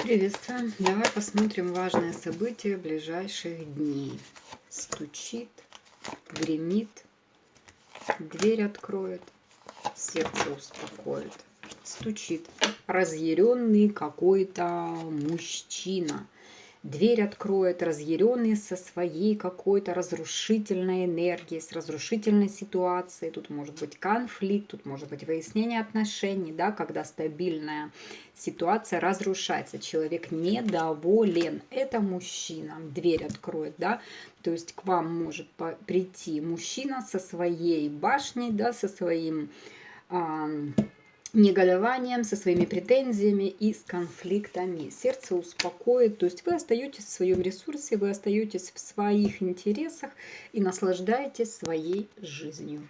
Приветствую. Давай посмотрим важные события ближайших дней. Стучит, гремит, дверь откроет, сердце успокоит. Стучит. Разъяренный какой-то мужчина. Дверь откроет, разъяренный со своей какой-то разрушительной энергией, с разрушительной ситуацией. Тут может быть конфликт, тут может быть выяснение отношений, да, когда стабильная ситуация разрушается. Человек недоволен. Это мужчина. Дверь откроет, да. То есть к вам может прийти мужчина со своей башней, да, со своим негодованием, со своими претензиями и с конфликтами. Сердце успокоит, то есть вы остаетесь в своем ресурсе, вы остаетесь в своих интересах и наслаждаетесь своей жизнью.